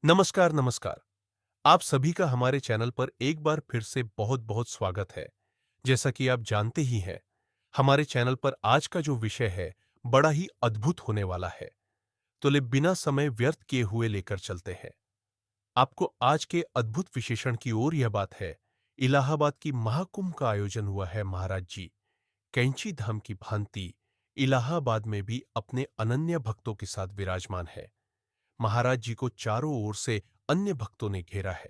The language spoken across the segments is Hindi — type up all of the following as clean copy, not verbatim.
नमस्कार नमस्कार। आप सभी का हमारे चैनल पर एक बार फिर से बहुत बहुत स्वागत है। जैसा कि आप जानते ही हैं, हमारे चैनल पर आज का जो विषय है बड़ा ही अद्भुत होने वाला है। तो ले बिना समय व्यर्थ किए हुए लेकर चलते हैं आपको आज के अद्भुत विशेषण की ओर। यह बात है, इलाहाबाद की महाकुंभ का आयोजन हुआ है। महाराज जी कैंची धाम की भांति इलाहाबाद में भी अपने अनन्य भक्तों के साथ विराजमान है। महाराज जी को चारों ओर से अन्य भक्तों ने घेरा है।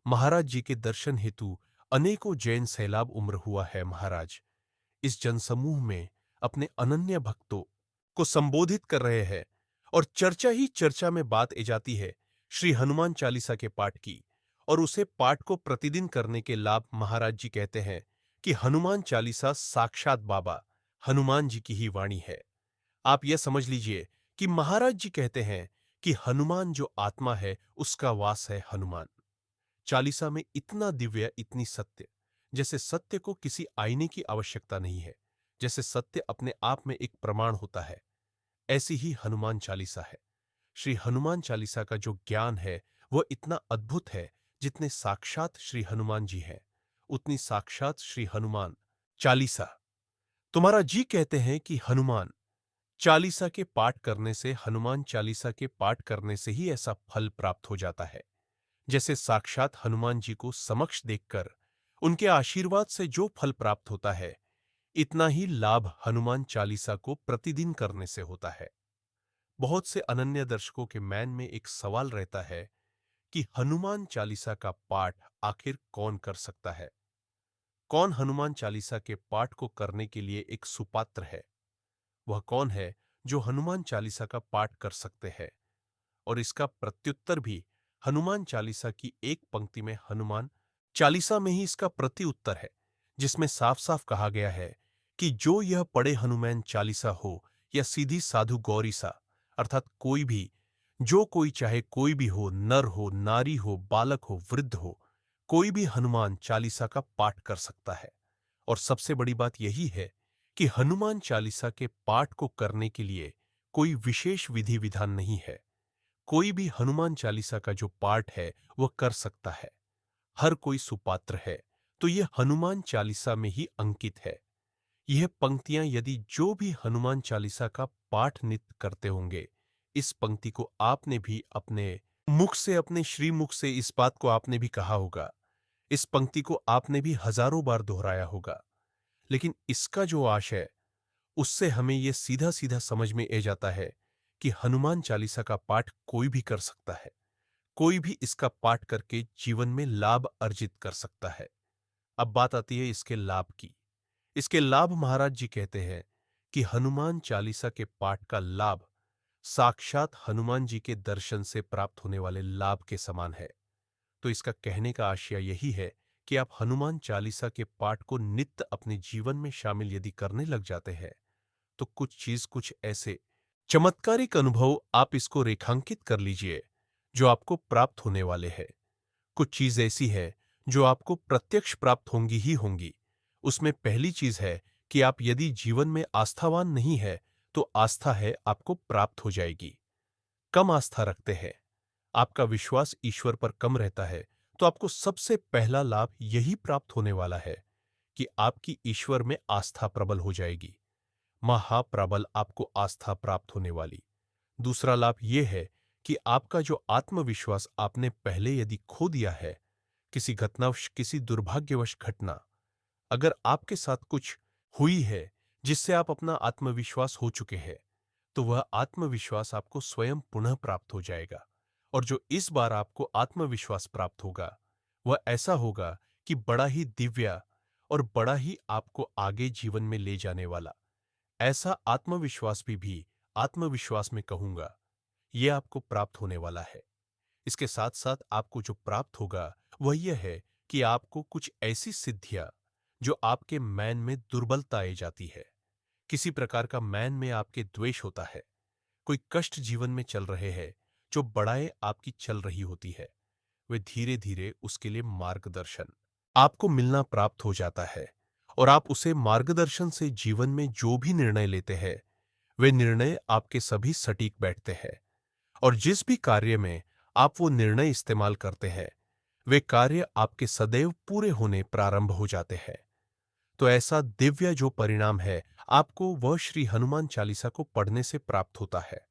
महाराज जी के दर्शन हेतु अनेकों जैन सैलाब उम्र हुआ है। महाराज इस जनसमूह में अपने अनन्य भक्तों को संबोधित कर रहे हैं और चर्चा ही चर्चा में बात ए जाती है श्री हनुमान चालीसा के पाठ की। और उसे पाठ को प्रतिदिन करने के लाभ महाराज जी कहते हैं कि हनुमान चालीसा साक्षात बाबा हनुमान जी की ही वाणी है। आप यह समझ लीजिए कि महाराज जी कहते हैं कि हनुमान जो आत्मा है उसका वास है हनुमान। चालीसा में इतना दिव्य, इतनी सत्य, जैसे सत्य को किसी आईने की आवश्यकता नहीं है, जैसे सत्य अपने आप में एक प्रमाण होता है, ऐसी ही हनुमान चालीसा है। श्री हनुमान चालीसा का जो ज्ञान है वह इतना अद्भुत है, जितने साक्षात श्री हनुमान जी हैं उतनी साक्षात श्री हनुमान चालीसा। तुम्हारा जी कहते हैं कि हनुमान चालीसा के पाठ करने से, हनुमान चालीसा के पाठ करने से ही ऐसा फल प्राप्त हो जाता है, जैसे साक्षात हनुमान जी को समक्ष देखकर उनके आशीर्वाद से जो फल प्राप्त होता है, इतना ही लाभ हनुमान चालीसा को प्रतिदिन करने से होता है। बहुत से अनन्य दर्शकों के मन में एक सवाल रहता है कि हनुमान चालीसा का पाठ आखिर कौन कर सकता है? कौन हनुमान चालीसा के पाठ को करने के लिए एक सुपात्र है? वह कौन है जो हनुमान चालीसा का पाठ कर सकते हैं? और इसका प्रत्युत्तर भी हनुमान चालीसा की एक पंक्ति में, हनुमान चालीसा में ही इसका प्रति उत्तर है, जिसमें साफ साफ कहा गया है कि जो यह पढ़े हनुमान चालीसा हो या सीधी साधु गौरी सा, अर्थात कोई भी, जो कोई चाहे कोई भी हो, नर हो, नारी हो, बालक हो, वृद्ध हो, कोई भी हनुमान चालीसा का पाठ कर सकता है। और सबसे बड़ी बात यही है कि हनुमान चालीसा के पाठ को करने के लिए कोई विशेष विधि विधान नहीं है। कोई भी हनुमान चालीसा का जो पाठ है वह कर सकता है। हर कोई सुपात्र है, तो यह हनुमान चालीसा में ही अंकित है। यह पंक्तियां यदि जो भी हनुमान चालीसा का पाठ नित्य करते होंगे, इस पंक्ति को आपने भी अपने मुख से, अपने श्रीमुख से इस बात को आपने भी कहा होगा, इस पंक्ति को आपने भी हजारों बार दोहराया होगा। लेकिन इसका जो आशय, उससे हमें यह सीधा सीधा समझ में आ जाता है कि हनुमान चालीसा का पाठ कोई भी कर सकता है। कोई भी इसका पाठ करके जीवन में लाभ अर्जित कर सकता है। अब बात आती है इसके लाभ की। इसके लाभ महाराज जी कहते हैं कि हनुमान चालीसा के पाठ का लाभ साक्षात हनुमान जी के दर्शन से प्राप्त होने वाले लाभ के समान है। तो इसका कहने का आशय यही है कि आप हनुमान चालीसा के पाठ को नित्य अपने जीवन में शामिल यदि करने लग जाते हैं, तो कुछ ऐसे चमत्कारिक अनुभव आप इसको रेखांकित कर लीजिए जो आपको प्राप्त होने वाले हैं। कुछ चीज ऐसी है जो आपको प्रत्यक्ष प्राप्त होंगी ही होंगी। उसमें पहली चीज है कि आप यदि जीवन में आस्थावान नहीं है, तो आस्था है आपको प्राप्त हो जाएगी। कम आस्था रखते हैं, आपका विश्वास ईश्वर पर कम रहता है, तो आपको सबसे पहला लाभ यही प्राप्त होने वाला है कि आपकी ईश्वर में आस्था प्रबल हो जाएगी। महाप्रबल आपको आस्था प्राप्त होने वाली। दूसरा लाभ यह है कि आपका जो आत्मविश्वास आपने पहले यदि खो दिया है, किसी घटनावश, किसी दुर्भाग्यवश घटना अगर आपके साथ कुछ हुई है जिससे आप अपना आत्मविश्वास हो चुके हैं, तो वह आत्मविश्वास आपको स्वयं पुनः प्राप्त हो जाएगा। और जो इस बार आपको आत्मविश्वास प्राप्त होगा, वह ऐसा होगा कि बड़ा ही दिव्य और बड़ा ही आपको आगे जीवन में ले जाने वाला। ऐसा आत्मविश्वास भी आत्मविश्वास में कहूंगा, यह आपको प्राप्त होने वाला है। इसके साथ साथ आपको जो प्राप्त होगा वह यह है कि आपको कुछ ऐसी सिद्धियां जो आपके मन में दुर्बलता आ जाती है, किसी प्रकार का मन में आपके द्वेष होता है, कोई कष्ट जीवन में चल रहे हैं, जो बड़ाई आपकी चल रही होती है, वे धीरे धीरे उसके लिए मार्गदर्शन आपको मिलना प्राप्त हो जाता है। और आप उसे मार्गदर्शन से जीवन में जो भी निर्णय लेते हैं, वे निर्णय आपके सभी सटीक बैठते हैं। और जिस भी कार्य में आप वो निर्णय इस्तेमाल करते हैं, वे कार्य आपके सदैव पूरे होने प्रारंभ हो जाते हैं। तो ऐसा दिव्य जो परिणाम है, आपको वह श्री हनुमान चालीसा को पढ़ने से प्राप्त होता है।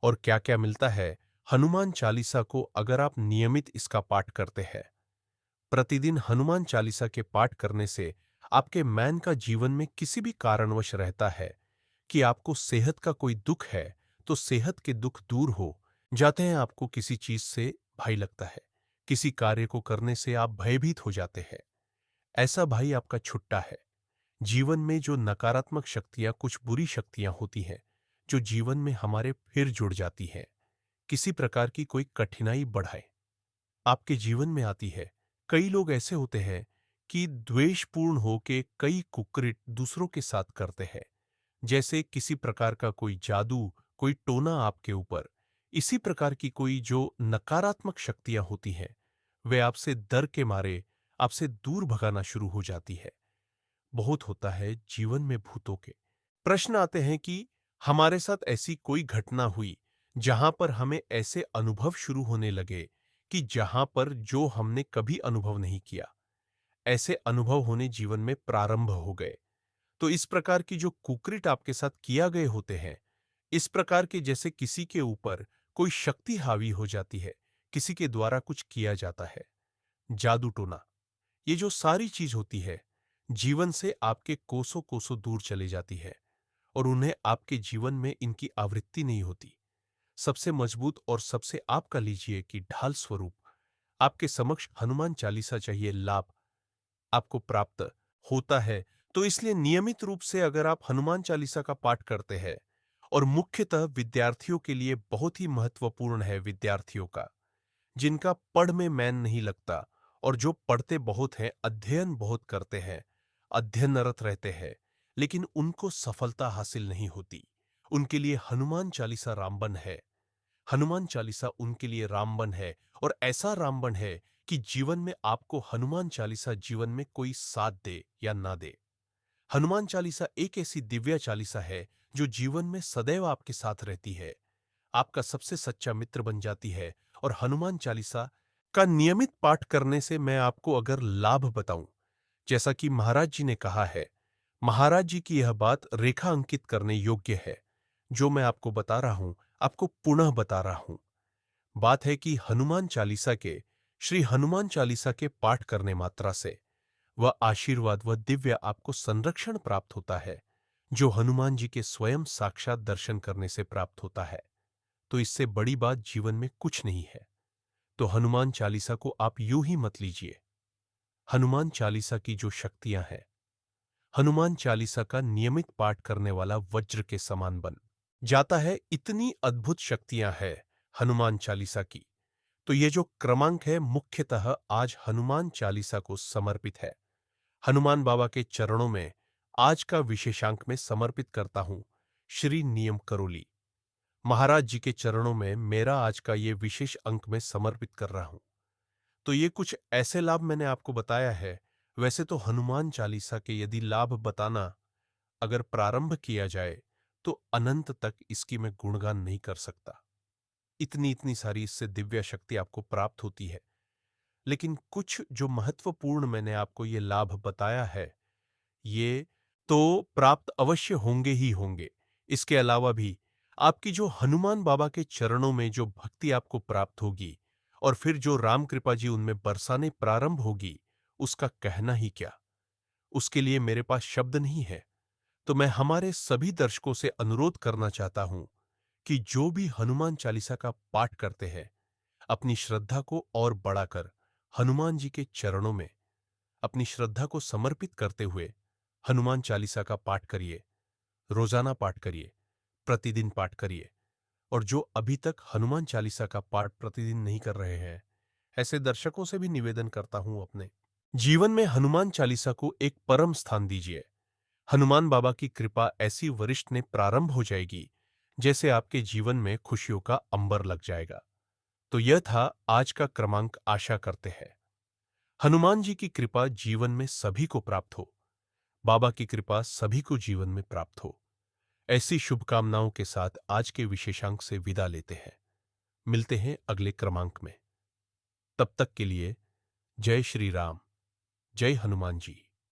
और क्या-क्या मिलता है? हनुमान चालीसा को अगर आप नियमित इसका पाठ करते हैं, प्रतिदिन हनुमान चालीसा के पाठ करने से आपके मैन का जीवन में किसी भी कारणवश रहता है कि आपको सेहत का कोई दुख है, तो सेहत के दुख दूर हो जाते हैं। आपको किसी चीज से भय लगता है, किसी कार्य को करने से आप भयभीत हो जाते हैं, ऐसा भय आपका छुट्टा है। जीवन में जो नकारात्मक शक्तियां, कुछ बुरी शक्तियां होती हैं, जो जीवन में हमारे फिर जुड़ जाती हैं, किसी प्रकार की कोई कठिनाई बढ़ाए आपके जीवन में आती है। कई लोग ऐसे होते हैं कि द्वेषपूर्ण होके कई कुकृत दूसरों के साथ करते हैं, जैसे किसी प्रकार का कोई जादू, कोई टोना आपके ऊपर। इसी प्रकार की कोई जो नकारात्मक शक्तियां होती हैं, वे आपसे डर के मारे आपसे दूर भगाना शुरू हो जाती है। बहुत होता है जीवन में भूतों के प्रश्न आते हैं कि हमारे साथ ऐसी कोई घटना हुई जहां पर हमें ऐसे अनुभव शुरू होने लगे कि जहां पर जो हमने कभी अनुभव नहीं किया, ऐसे अनुभव होने जीवन में प्रारंभ हो गए। तो इस प्रकार की जो कुकृत आपके साथ किया गए होते हैं, इस प्रकार के जैसे किसी के ऊपर कोई शक्ति हावी हो जाती है, किसी के द्वारा कुछ किया जाता है, जादू टोना, ये जो सारी चीज होती है, जीवन से आपके कोसों कोसों दूर चली जाती है और उन्हें आपके जीवन में इनकी आवृत्ति नहीं होती। सबसे मजबूत और सबसे आपका लीजिए कि ढाल स्वरूप आपके समक्ष हनुमान चालीसा चाहिए, लाभ आपको प्राप्त होता है। तो इसलिए नियमित रूप से अगर आप हनुमान चालीसा का पाठ करते हैं, और मुख्यतः विद्यार्थियों के लिए बहुत ही महत्वपूर्ण है, विद्यार्थियों का जिनका पढ़ में मैन नहीं लगता और जो पढ़ते बहुत हैं, अध्ययन बहुत करते हैं, अध्ययनरत रहते हैं, लेकिन उनको सफलता हासिल नहीं होती, उनके लिए हनुमान चालीसा रामबन है। हनुमान चालीसा उनके लिए रामबन है, और ऐसा रामबन है कि जीवन में आपको हनुमान चालीसा जीवन में कोई साथ दे या ना दे। हनुमान चालीसा एक ऐसी दिव्य चालीसा है जो जीवन में सदैव आपके साथ रहती है, आपका सबसे सच्चा मित्र बन जाती है। और हनुमान चालीसा का नियमित पाठ करने से मैं आपको अगर लाभ बताऊं, जैसा कि महाराज जी ने कहा है, महाराज जी की यह बात रेखा अंकित करने योग्य है। जो मैं आपको बता रहा हूं, आपको पुनः बता रहा हूं। बात है कि हनुमान चालीसा के, श्री हनुमान चालीसा के पाठ करने मात्रा से वह आशीर्वाद, वह दिव्य आपको संरक्षण प्राप्त होता है, जो हनुमान जी के स्वयं साक्षात दर्शन करने से प्राप्त होता है। तो इससे बड़ी बात जीवन में कुछ नहीं है। तो हनुमान चालीसा को आप यूं ही मत लीजिए। हनुमान चालीसा की जो शक्तियां हैं, हनुमान चालीसा का नियमित पाठ करने वाला वज्र के समान बन जाता है। इतनी अद्भुत शक्तियां हैं हनुमान चालीसा की। तो ये जो क्रमांक है, मुख्यतः आज हनुमान चालीसा को समर्पित है। हनुमान बाबा के चरणों में आज का विशेषांक में समर्पित करता हूं, श्री नियम करोली महाराज जी के चरणों में मेरा आज का ये विशेष अंक में समर्पित कर रहा हूं। तो ये कुछ ऐसे लाभ मैंने आपको बताया है। वैसे तो हनुमान चालीसा के यदि लाभ बताना अगर प्रारंभ किया जाए, तो अनंत तक इसकी मैं गुणगान नहीं कर सकता। इतनी इतनी सारी इससे दिव्य शक्ति आपको प्राप्त होती है। लेकिन कुछ जो महत्वपूर्ण मैंने आपको ये लाभ बताया है, ये तो प्राप्त अवश्य होंगे ही होंगे। इसके अलावा भी आपकी जो हनुमान बाबा के चरणों में जो भक्ति आपको प्राप्त होगी, और फिर जो राम कृपा जी उनमें बरसाने प्रारंभ होगी, उसका कहना ही क्या। उसके लिए मेरे पास शब्द नहीं है। तो मैं हमारे सभी दर्शकों से अनुरोध करना चाहता हूं कि जो भी हनुमान चालीसा का पाठ करते हैं, अपनी श्रद्धा को और बढ़ाकर हनुमान जी के चरणों में अपनी श्रद्धा को समर्पित करते हुए हनुमान चालीसा का पाठ करिए, रोजाना पाठ करिए, प्रतिदिन पाठ करिए। और जो अभी तक हनुमान चालीसा का पाठ प्रतिदिन नहीं कर रहे हैं, ऐसे दर्शकों से भी निवेदन करता हूं, अपने जीवन में हनुमान चालीसा को एक परम स्थान दीजिए। हनुमान बाबा की कृपा ऐसी वरिष्ठ ने प्रारंभ हो जाएगी, जैसे आपके जीवन में खुशियों का अंबर लग जाएगा। तो यह था आज का क्रमांक। आशा करते हैं हनुमान जी की कृपा जीवन में सभी को प्राप्त हो, बाबा की कृपा सभी को जीवन में प्राप्त हो। ऐसी शुभकामनाओं के साथ आज के विशेषांक से विदा लेते हैं। मिलते हैं अगले क्रमांक में। तब तक के लिए जय श्री राम, जय हनुमान जी।